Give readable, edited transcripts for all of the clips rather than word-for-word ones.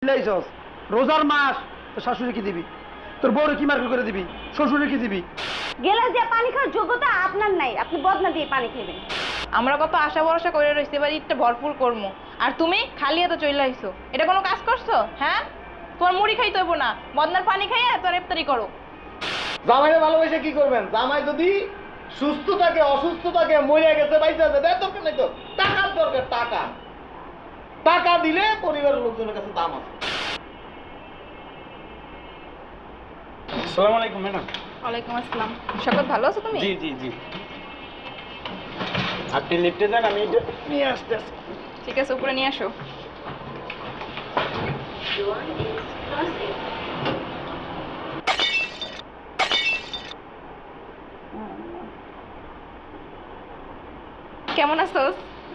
চিল্লাইছস? রোজার মাস, তোর শাশুড়ি কি দিবি? তোর বউরে কি মার্কেট করে দিবি? শ্বশুরে কি দিবি? গেলাস দিয়ে পানি খাওয়ার যোগ্যতা আপনার নাই, আপনি বদনা দিয়ে পানি খাবেন। আমরা কত আশা ভরসা করে রইছি, এবার ঈদটা ভরপুর করবো, আর তুমি খালি এত চলে আইছো। এটা কোনো কাজ করছো? হ্যাঁ, তোমার মুড়ি খাইতে হইব না, বদনার পানি খাইয়া তোর ইফতারি করো। জামাইরে ভালোবেসে কি করবেন? জামাই যদি সুস্থ থাকে, অসুস্থ থাকে, মরে গেছে, বাইসে আছে, দেয় দরকার নাই তো। টাকার দরকার, টাকা। টাকা দিলে পরিবারের লোকজনের কাছে দাম আছে। আসসালামু আলাইকুম ম্যাডাম। ওয়ালাইকুম আসসালাম। শকত, ভালো আছো তুমি? জি জি জি। আপনি লিফটে যান, আমি এটা নিয়ে আসতেছি। ঠিক আছে, উপরে নিয়ে আসো। কেমন আছো?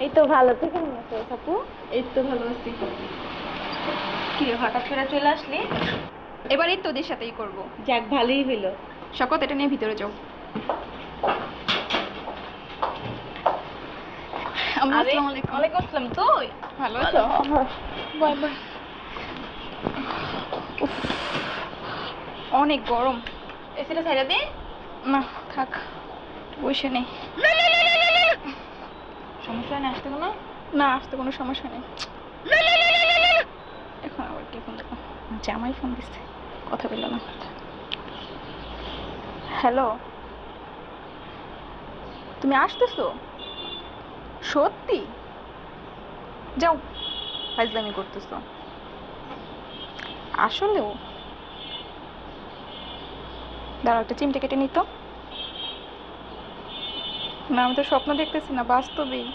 এই তো ভালো, তুই কেমন আছিস আপু? এই তো ভালো আছি। কি রে, হঠাৎ করে চলে আসলি? এবার ঈদ তোদের সাথেই করব। যাক, ভালোই হইলো। শকত, এটা নিয়ে ভিতরে যাও। আসসালামু আলাইকুম। ওয়ালাইকুম আসসালাম। তুই ভালো আছো? Bye bye. অনেক গরম। এসিটা ছাইড়া দে। না থাক, বসে নেই। সমস্যা নেই আসতে কোনো? না, আসতে কোনো সমস্যা নেই। এখন আবার কি ফোন দেখো? জামাই ফোন দিচ্ছে, কথা বললো না। হ্যালো, তুমি আসতেছো? সত্যি? যাও, ফাইজলামি করতেছো। আসলেও? দাঁড়াও, একটা চিমটে কেটে নিত। না, আমি তো স্বপ্ন দেখতেছি না, বাস্তবেই।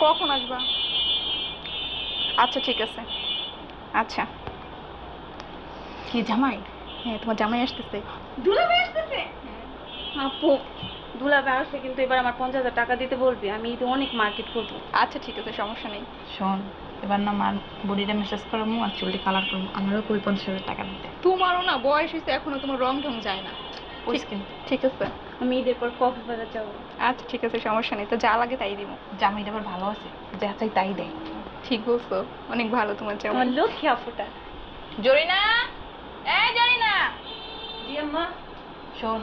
কখন আসবা? আচ্ছা ঠিক আছে। আচ্ছা। কি জামাই? হ্যাঁ, তোমার জামাই আসতেছে। দুলাভাই আসতেছে? আপু, দুলাভাই আসলে কিন্তু এবার আমার 50,000 টাকা দিতে বলবি, আমি তো অনেক মার্কেট করবো। আচ্ছা ঠিক আছে, সমস্যা নেই। শোন, এবার না মার বডিটা মেসেজ করবো আর চুলটি কালার করবো, আমারও কই 50,000 টাকা দিতে। তোমারও না বয়স হয়েছে, এখনো তোমার রং ঢং যায় না। ঠিক আছে, আমি ঈদের পর কক্সবাজার যাবো। আচ্ছা ঠিক আছে, সমস্যা নেই। তো যা লাগে তাই দিব। জামাইটা আবার ভালো আছে, যা চাই তাই দেয়। ঠিক বলছো, অনেক ভালো তোমার জামাই। আমার লক্ষ্মী আপুটা। জরিনা, এই জরিনা। জি আম্মা। শোন,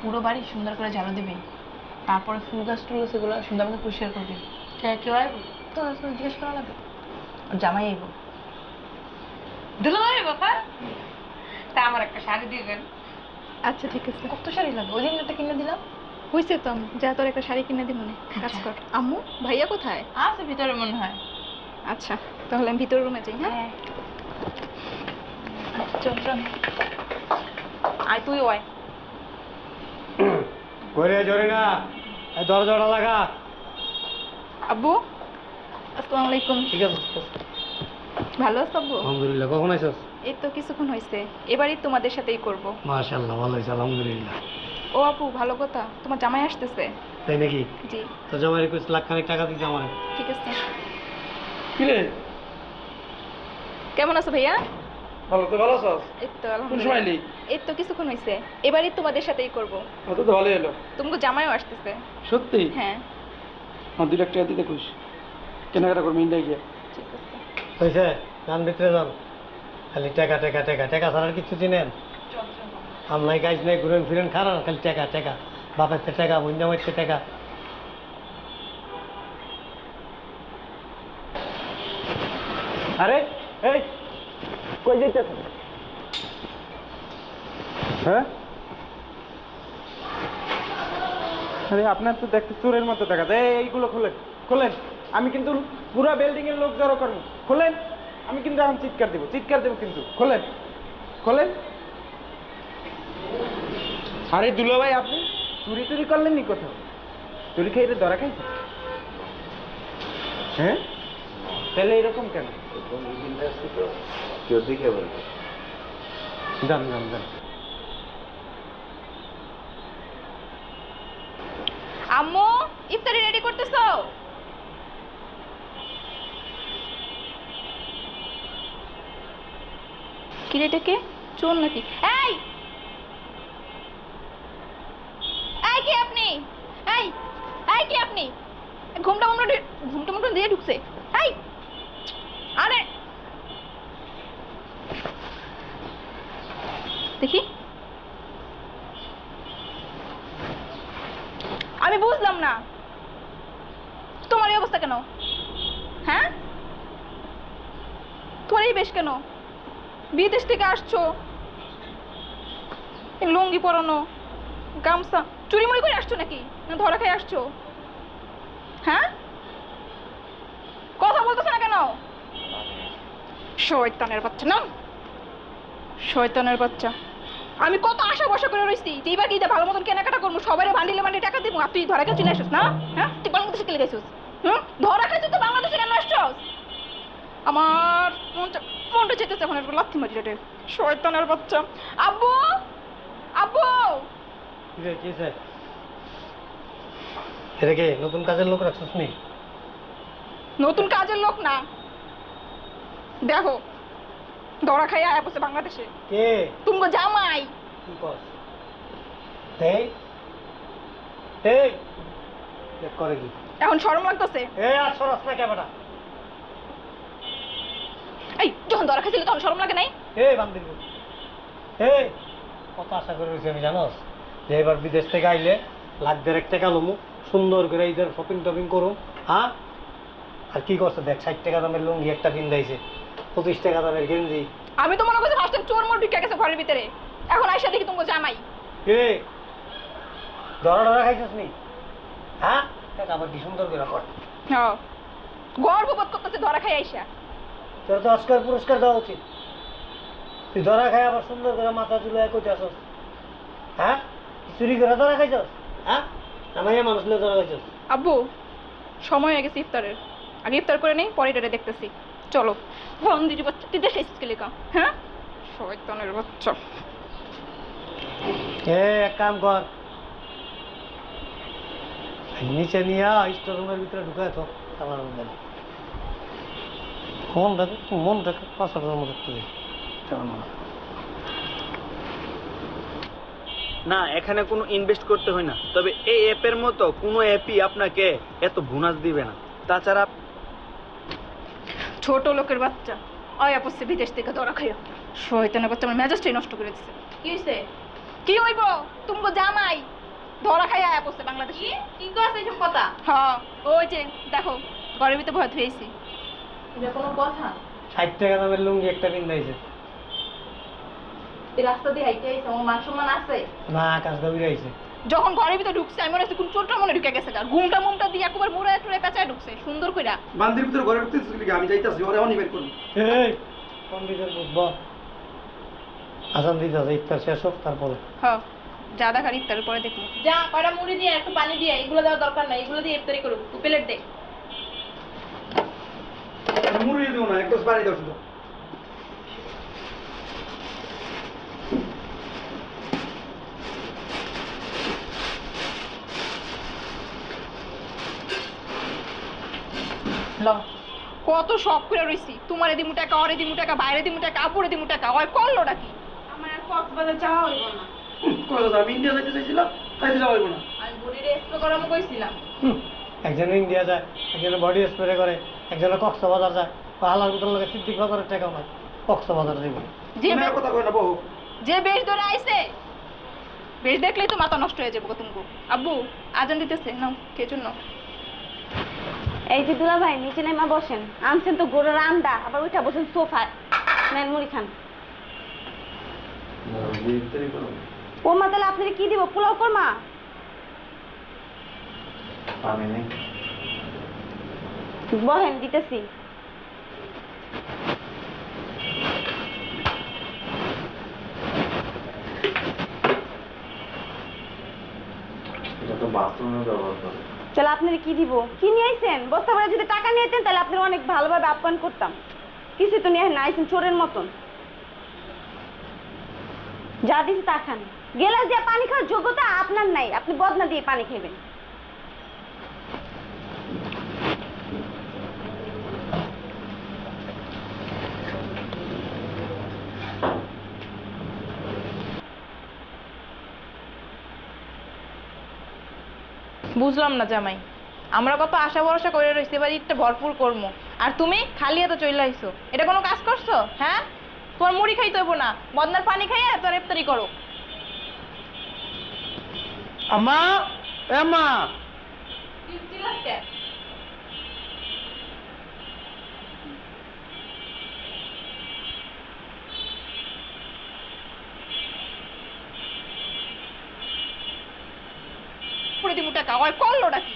পুরো বাড়ি সুন্দর করে ঝাড়ু দিবি, তারপরে ফুল গাছ টুল গাছ এগুলো সুন্দর মতো পরিষ্কার করবি। কেউ আইব তো আসলে জিজ্ঞেস করা লাগবে। আর জামাই আইব। দুলাভাই বাবা, তা আমার একটা শাড়ি দিবেন? আচ্ছা ঠিক আছে। কত শাড়ি লাগবে? ওই দিন একটা কিনে দিলাম। হয়েছে তো, আমি যা তোর একটা শাড়ি কিনে দিব মনে। কাজ কর। আম্মু ভাইয়া কোথায়? আছে ভিতরে মনে হয়। আচ্ছা, তাহলে আমি ভিতর রুমে যাই। হ্যাঁ, চল চল। আয় তুই আয়। ঘরে জোরে না, দরজাটা লাগা। আব্বু, আসসালামু আলাইকুম। ঠিক আছে ঠিক আছে। ভালো আছো আব্বু? আলহামদুলিল্লাহ। কখন আইছস? এই তো কিছুক্ষণ হয়েছে। এবারই তোমাদের সাথেই করব। মাশাআল্লাহ, ভালো হয়েছে আলহামদুলিল্লাহ। ও আপু, ভালো কথা, তোমার জামাই আসতেছে। তাই নাকি? জি। তো জামাই কইছ লাখ খানেক টাকা দিতে আমার। ঠিক আছে। কি রে, কেমন আছো ভাইয়া? ভালো তো? ভালো আছস? এই তো কোন সময় এলি? এই তো কিছুক্ষণ হয়েছে। এবারই তোমাদের সাথেই করব। কত তো ভালোই হলো। তোমাকে জামাইও আসতেছে। সত্যি? হ্যাঁ। আমার 2 লাখ টাকা দিতে কইস, কেনাকাটা করবি ইন্ডিয়া গিয়ে। ঠিক আছে। হয়েছে, গান ভিতরে যান। খালি টাকা টাকা টাকা টাকা ছাড়া আর কিছু চিনেন? আমলাই গাইজ নাই, ঘুরেন ফিরেন খারান, খালি টাকা টাকা। বাপের টাকা, বন্যা মাইছে টাকা। আরে এই কই যাইতেছ? হ্যাঁ, আরে আপনার তো দেখতে চোরের মতো দেখা যায়। এইগুলো খোলেন খোলেন, আমি কিন্তু পুরা বিল্ডিং এর লোক জড়ো করবো। খোলেন, আমি কিন্তু এখন চিৎকার দেবো কিন্তু। খোলেন খোলেন। আরে দুলা ভাই, আপনি চুরি টুরি করলেন নি কোথাও? চুরি খেয়ে ধরা খাইছে? হ্যাঁ, তাহলে এরকম কেন? কেউ দেখে বলবে। যান যান যান। আম্মু, ইফতারি রেডি করতেছো? কি রে, এটা কে? চোর নাকি? এই এই কে আপনি? এই এই কে আপনি? ঘুমটা মুমটা দিয়ে ঢুকছে। এই, আরে দেখি। আমি বুঝলাম না তোমার এই অবস্থা কেন? হ্যাঁ, তোমার এই বেশ কেন? বিদেশ থেকে আসছো, এই লুঙ্গি পরানো, গামছা, চুরি মুড়ি করে আসছো নাকি, না ধরা খাই আসছো? হ্যাঁ, কথা বলতেছ না কেন? শয়তানের বাচ্চা না, শয়তানের বাচ্চা। আমি কত আশা ভরসা করে রইছি যে এইবার ঈদে ভালো মতন কেনাকাটা করবো, সবাই বান্ডিলে বান্ডিলে টাকা দিব, আর তুই ধরা খেয়ে চলে আসছিস না? হ্যাঁ, তুই বাংলাদেশে গেলে গেছিস? ধরা খাইছিস তো বাংলাদেশে কেন আসছস? আমার মনটা চেতেছে এখন একটু লাথি মারি রে, শয়তানের বাচ্চা। আব্বু, আব্বু, কিরে কি স্যার, এটা কে নতুন কাজের লোক রাখছিস নি? নতুন কাজের লোক না, দেখো ধরা খাইয়া আয়া বসে বাংলাদেশে। কে? তুমি জামাই। কি কর? এই এই দেখ করে কি? এখন শরম লাগতেছে? এই আর সরাস না ক্যামেরা। এই যখন ধরা খাইছিল তখন শরম লাগে নাই? এই বান্দির পুত, এই কত আশা করে রয়েছি আমি জানোস যে এবার বিদেশ থেকে আইলে লাখ দেড়েক টাকা লমু, সুন্দর করে ঈদের শপিং টপিং করুম। হ্যাঁ, আর কি করছে দেখ, 60 টাকা দামের লুঙ্গি একটা পিন্দাইছে, 25 টাকা দামের গেঞ্জি। আমি তো মনে করছি ফার্স্ট টাইম চোর মোর ঢুকে গেছে ঘরের ভিতরে, এখন আইসা দেখি তুমি জামাই। কে ধরা ধরা খাইছিস নি? হ্যাঁ, দেখ আবার কি সুন্দর করে কর। হ্যাঁ, গর্ববোধ করতেছে ধরা খাই আইসা। তোর তো অস্কার পুরস্কার দেওয়া উচিত। তুই ধরা খাই আবার সুন্দর করে মাথা চুলে কইতে আসস। হ্যাঁ, চুরি করে ধরা খাইছস? হ্যাঁ, আমার মানুষ নিয়ে ধরা খাইছস। আব্বু, সময় হয়ে গেছে ইফতারের, আগে ইফতার করে নেই, পরে এটা দেখতেছি। চলো। বন্দির বাচ্চা, তুই দেশে এসেছিস লেখা? হ্যাঁ, শয়তানের বাচ্চা। এক কাম কর, নিচে নিয়ে স্টোর রুমের ভিতরে ঢুকায় তো আমার মনটাকে 5,000 মতো তুই। না, এখানে কোনো ইনভেস্ট করতে হয় না, তবে এই অ্যাপের মতো কোনো অ্যাপই আপনাকে এত বোনাস দিবে না। তাছাড়া ছোট লোকের বাচ্চা আয়া পড়ছে বিদেশ থেকে ধরা খাইয়া, শয়তানের বাচ্চা আমার মেজাজটাই নষ্ট করে দিচ্ছে। কি হইছে? কি হইব? তুমি জামাই ধরা খাইয়া আয়া পড়ছে বাংলাদেশে। কি করছ এইসব কথা? হ্যাঁ, ওই যে দেখো ঘরের ভিতরে ভয় ধুয়েছি। এটা কোনো কথা? 60 টাকা দামের লুঙ্গি একটা পিন্দাইছে। এই রাস্তা দিয়ে হাইটে আইছে, আমার মান সম্মান আছে? না, আকাশ দাবির আইছে। যখন ঘরের ভিতরে ঢুকছে আমি মনে হচ্ছে কোন চোরটা মনে ঢুকে গেছে, আর ঘুমটা মুমটা দিয়ে একবার মুড়ে টুড়ে পেঁচায় ঢুকছে সুন্দর কইরা। বান্দির ভিতরে ঘরে ঢুকতেছিস কি? আমি যাইতাছি, ওরে অনি বের করুন। এই পন্ডিতের বুঝব আজান দিতে আছে, ইফতার শেষ হোক তারপরে। হ্যাঁ, যা দেখার ইফতারের পরে দেখবো। যা কয়টা মুড়ি দিয়ে একটু পানি দিয়ে, এগুলো দেওয়ার দরকার নাই, এগুলো দিয়ে ইফতারি করুক, প্লেট দে। মুড়ি দিও না, একটু পানি দাও শুধু। কত শখ করে রইছি, তোমারে দিমু টাকা, অরে দিমু টাকা, বাইরে দিমু টাকা, আপুরে দিমু টাকা, ওই করলোটা কি? আমার আর কক্সবাজার যাওয়া হইব না। কই দাদা, আমি ইন্ডিয়া যাইতে চাইছিলাম, তাইতে যাওয়া হইব না। আমি বডির স্প্রে করামো কইছিলাম। একজনে ইন্ডিয়া যায়, একজনে বডি স্প্রে করে, একজনে কক্সবাজার যায়। হালার ভিতর লোকের সিদ্দিক বাজারের টাকাও নাই, কক্সবাজার যাইব। যে তুমি আর কথা কই না বহু। যে বেশ ধরে আইছে, বেশ দেখলেই তো মাথা নষ্ট হয়ে যাবো তুমি। আব্বু আজান দিতেছে, নাও কে জন্য? এই যে দুলা ভাই, নিচে নেমা বসেন, আনছেন তো গরুর আন্ডা, আবার উঠা বসেন সোফায়, নেন মুড়ি খান। ও মা, তাহলে আপনাকে কি দিব? পোলাও করমা? বহেন, দিতেছি। তাহলে আপনার কি দিব? কি নিয়ে আইছেন? বস্তা ভরে যদি টাকা নিয়ে আইতেন তাহলে আপনার অনেক ভালোভাবে আপ্যায়ন করতাম। কিছু তো নিয়ে না আইছেন চোরের মতন। যা দিছি তা খান। গেলাস দিয়ে পানি খাওয়ার যোগ্যতা আপনার নাই, আপনি বদনা দিয়ে পানি খাবেন। বুঝলাম না জামাই, আমরা কত আশা ভরসা করে রইছি এবার ঈদটা ভরপুর করবো, আর তুমি খালি এত চলে আইছো, এটা কোনো কাজ করছো? হ্যাঁ, তোমার মুড়ি খাইতে হইব না, বদনার পানি খাইয়া তোর ইফতারি করো। আম্মা, এ আম্মা, পুরি দিমু টাকা, ওই করলোটা কি?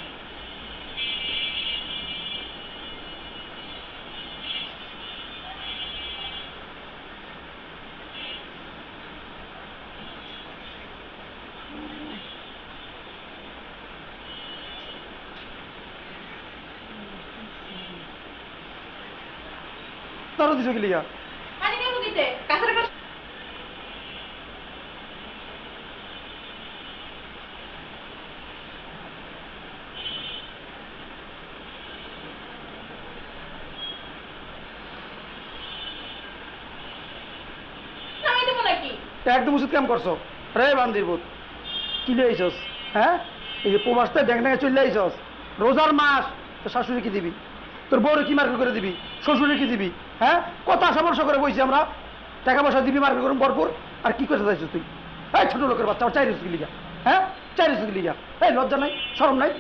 তারা দিছো কি লিগা? পানি খাবো কিতে? কাছারে কাছ নামাই দেবো নাকি? একদম উচিত কাম করছো রে বান্দির ভূত। কি লইছস? হ্যাঁ, এই যে প্রবাসতে ড্যাং ড্যাঙে চলে আইছস, রোজার মাস, তোর শাশুড়ি কি দিবি? তোর বউরে কি মার্কেট করে দিবি? শ্বশুরে কি দিবি? হ্যাঁ, কত আশা ভরসা করে বইছি আমরা, টাকা পয়সা দিবি মার্কেট করুন ভরপুর, আর কি করতে চাইছিস তুই? এই ছোট লোকের বাচ্চা, আমার চাই রেসিকি লিগা, হ্যাঁ, চাই রেসিকি লিগা, এই লজ্জা নাই, শরম নাই?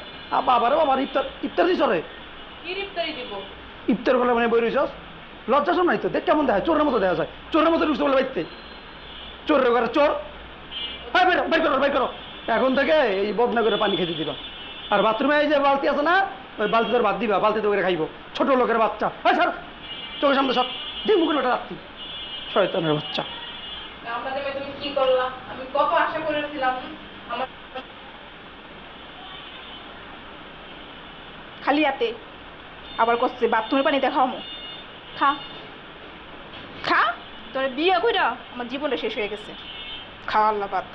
বাবারে বাবার ইফতার ইফতার দিছ রে, কি ইফতারি দিব? ইফতার করলে মানে বই রইছস, লজ্জা শরম নাই তো? দেখ কেমন দেখা, চোরের মতো দেখা যায়, চোরের মতো ঢুকতে বলে বাইতে, চোরের ঘরে চোর। হ্যাঁ, বের করো, বের করো, এখন থেকে এই বদনা করে পানি খেতে দিবা। আর বাথরুমে এই যে বালতি আছে না, ওই বালতি তোর ভাত দিবা, বালতিতে করে খাইবো, ছোট লোকের বাচ্চা। হ্যাঁ স্যার, চোখের সামনে সব দিন মুখে লোটা রাখতি, শয়তানের বাচ্চা। আমরা দেবে তুমি কি করলা? আমি কত আশা করেছিলাম আমার খালি হাতে আবার করছে বাথরুমের পানি দেখাও। খা খা, তোর বিয়ে কইরা আমার জীবনটা শেষ হয়ে গেছে। খাওয়া আল্লাহ বাদ।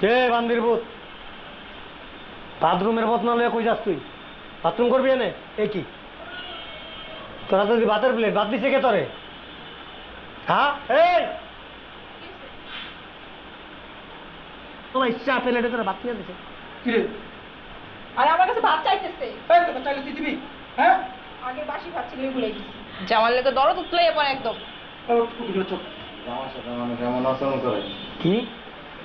কে বান্দির ভূত, বাথরুমের বদনা লয়ে কই যাস তুই? বাথরুম করবি এনে? এ কি তোরা যদি ভাতের প্লেট ভাত দিছে কে তোরে? হ্যাঁ, এই তোমার ইচ্ছা প্লেটে তোরা ভাত দিয়ে দিছে কি রে? আর আমার কাছে ভাত চাইতেছে। এই তোরা চাইলে তুই দিবি? হ্যাঁ, আগে বাসি ভাত ছিল ভুলে গেছি। জামার লেগে দরদ উতলাইয়া পড়ে একদম। জামার সাথে মানুষ এমন আচরণ করে, কি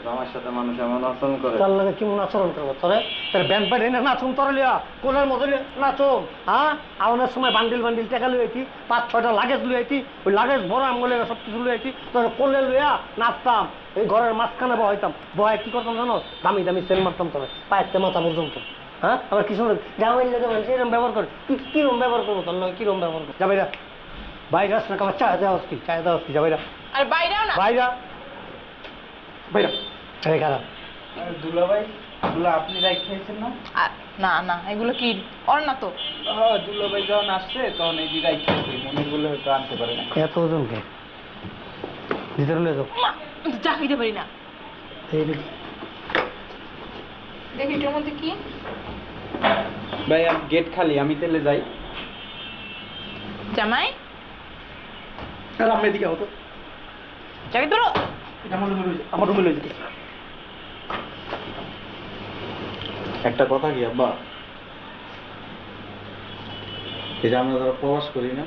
জামার সাথে মানুষ এমন আচরণ করে। তার লাগে কেমন আচরণ করবো তোরে? তোর ব্যান্ড পাইলে না নাচুম তোর লিয়া, কোলের মতো নাচুম। হ্যাঁ, আওয়ানোর সময় বান্ডিল বান্ডিল টাকা লুই আইতি, 5-6টা লাগেজ লুই আইতি, ওই লাগেজ ভরা আমগুলো সব কিছু লুই আইতি, তোর কোলে লুইয়া নাচতাম, এই ঘরের মাঝখানে বহাইতাম, বহাই কি করতাম জানো? দামি দামি সেল মারতাম তোরে, পায়ের মাথা পর্যন্ত। হ্যাঁ, আবার কি সুন্দর জামাইল লেগে মানুষ এরকম ব্যবহার করে, তুই কিরম ব্যবহার করবো? তোর লাগে কিরম ব্যবহার করবো? যাবাইরা বাইরে আস না, আমার চায় দেওয়া কি, চায় দেওয়া কি? যাবাইরা আর বাইরেও না। বাইরা বাইরা, আরে খারাপ দুলা ভাই, দুলা আপনি রাইট খেয়েছেন না? না না, এগুলো কি ওর না তো। হ্যাঁ, দুলা ভাই যখন আসছে তখন এই যে রাইট খেয়েছে, মনের বলে হয়তো আনতে পারে না। এত ওজনকে ভিতরে লয়ে যাও। মা, আমি তো চা খাইতে পারি না। এই রে, দেখি এটার মধ্যে কি। ভাই গেট খালি, আমি তেলে যাই। জামাই আর আমি এদিকে হতো, চাবি ধরো। এটা আমার রুমে লয়ে যাও, আমার রুমে লয়ে যেতে। একটা কথা কি আব্বা, এই যে আমরা যারা প্রবাস করি না,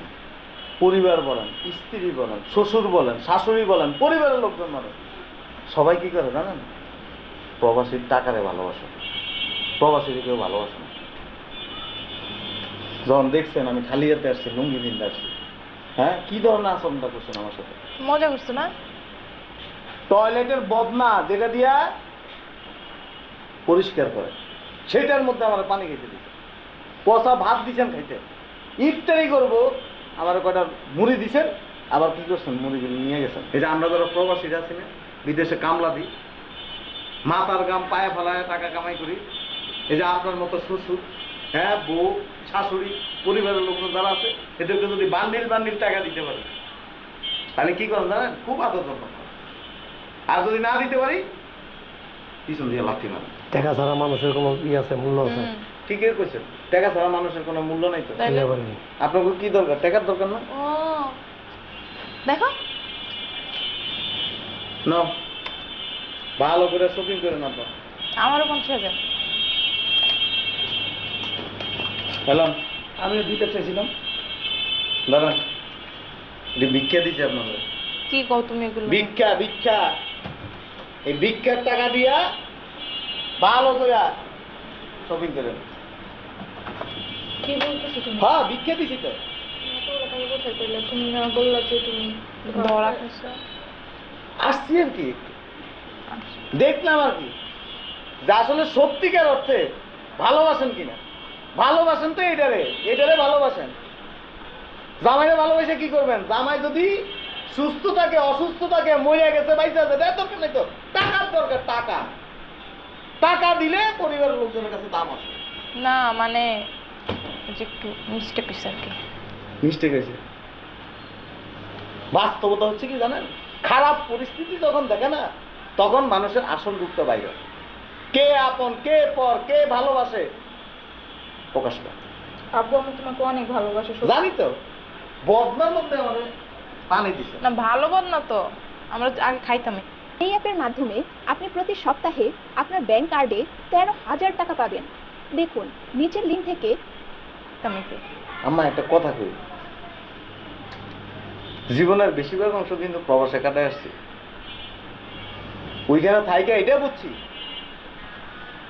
পরিবার বলেন, স্ত্রী বলেন, শ্বশুর বলেন, শাশুড়ি বলেন, পরিবারের লোকজন বলেন, সবাই কি করে জানেন? প্রবাসীর টাকারে ভালোবাসে, প্রবাসীর কেউ ভালোবাসে না। যখন দেখছেন আমি খালি হাতে আসছি, লুঙ্গি পিন্ধে আসছি, হ্যাঁ, কি ধরনের আচরণটা করছেন আমার সাথে? মজা করছো না? টয়লেটের বদনা যেটা দিয়া পরিষ্কার করে, সেটার মধ্যে আমার পানি খেতে দিচ্ছে, পচা ভাত দিচ্ছেন খাইতে, ইফতারি করবো আমার কয়টা মুড়ি দিচ্ছেন, আবার কি করছেন মুড়িগুলো নিয়ে গেছেন। এই যে আমরা যারা প্রবাসীরা আছি না, বিদেশে কামলা দিই, মাথার গাম পায়ে ফেলায় টাকা কামাই করি, এই যে আপনার মতো শ্বশুর, হ্যাঁ, বউ, শাশুড়ি, পরিবারের লোকজন যারা আছে, এদেরকে যদি বান্ডিল বান্ডিল টাকা দিতে পারে, তাহলে কি করেন জানেন? খুব আদর যত্ন করেন। আর যদি না দিতে পারি, পিছন দিয়ে লাথি মারে। টাকা ছাড়া মানুষের কোনো ই আছে, মূল্য আছে? ঠিকই কইছেন, টাকা ছাড়া মানুষের কোনো মূল্য নাই তো। চিন্তা করিনি। আপনাকে কি দরকার? টাকার দরকার না? ও দেখো, নাও ভালো করে শপিং করে নাও। আমারও 50,000। এলাম আমিও দিতে চাইছিলাম। দাঁড়ান, এটি ভিক্ষা দিচ্ছে আপনাদের। কি কও তুমি এগুলো? ভিক্ষা ভিক্ষা, এই ভিক্ষার টাকা দিয়া ভালো করে শপিং করেন। কি বলতেছো তুমি? হ্যাঁ ভিক্ষা দিছি তো। তুমি না বললা যে তুমি ধরা খাইছো। আসছি আর কি একটু দেখলাম আর কি, যে আসলে সত্যিকার অর্থে ভালোবাসেন কিনা। ভালোবাসেন তো এটারে, এটারে ভালোবাসেন। জামাইরে ভালোবেসে কি করবেন? জামাই যদি সুস্থ থাকে, অসুস্থ থাকে, মরে গেছে, বাইসা আছে, দেয় দরকার নেই তো। টাকার দরকার, টাকা। টাকা দিলে পরিবারের লোকজনের কাছে দাম আছে। না মানে যে একটু মিস্টেক হয়েছে আর কি। মিস্টেক হয়েছে। বাস্তবতা হচ্ছে কি জানেন, খারাপ পরিস্থিতি যখন দেখে না, তখন মানুষের আসল রূপটা বাইরে হয়। কে আপন, কে পর, কে ভালোবাসে প্রকাশ পায়। আব্বু আমি তোমাকে অনেক ভালোবাসি। জানি তো, বদনার মধ্যে আমাদের পানি দিছে। না ভালো বল না তো, আমরা আগে খাইতামই। এই অ্যাপের মাধ্যমে আপনি প্রতি সপ্তাহে আপনার ব্যাংক কার্ডে 13,000 টাকা পাবেন। দেখুন নিচের লিঙ্ক থেকে। খাইতামই। আম্মা একটা কথা কই, জীবনের বেশিরভাগ অংশ কিন্তু প্রবাসে কাটায় আসছি। ওইখানে থাইকা এটা বুঝছি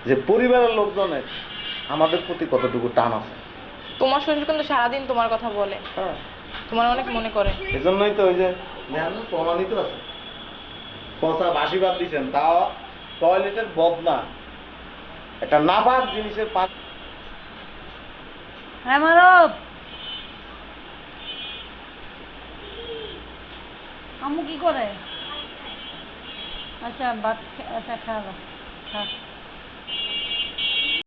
যে পরিবারের লোকজনের আমাদের প্রতি কতটুকু টান আছে। তোমার শ্বশুর কিন্তু সারাদিন তোমার কথা বলে, হ্যাঁ, তোমার অনেক মনে করে। এজন্যই তো ওই যে প্রমাণিত আছে, পচা বাসি বাদ দিচ্ছেন, তাও টয়লেটের বদনা একটা নাপাক জিনিসের পাক। হ্যাঁ মানব, আম্মু কি করে? আচ্ছা ভাত, আচ্ছা খাওয়া খা।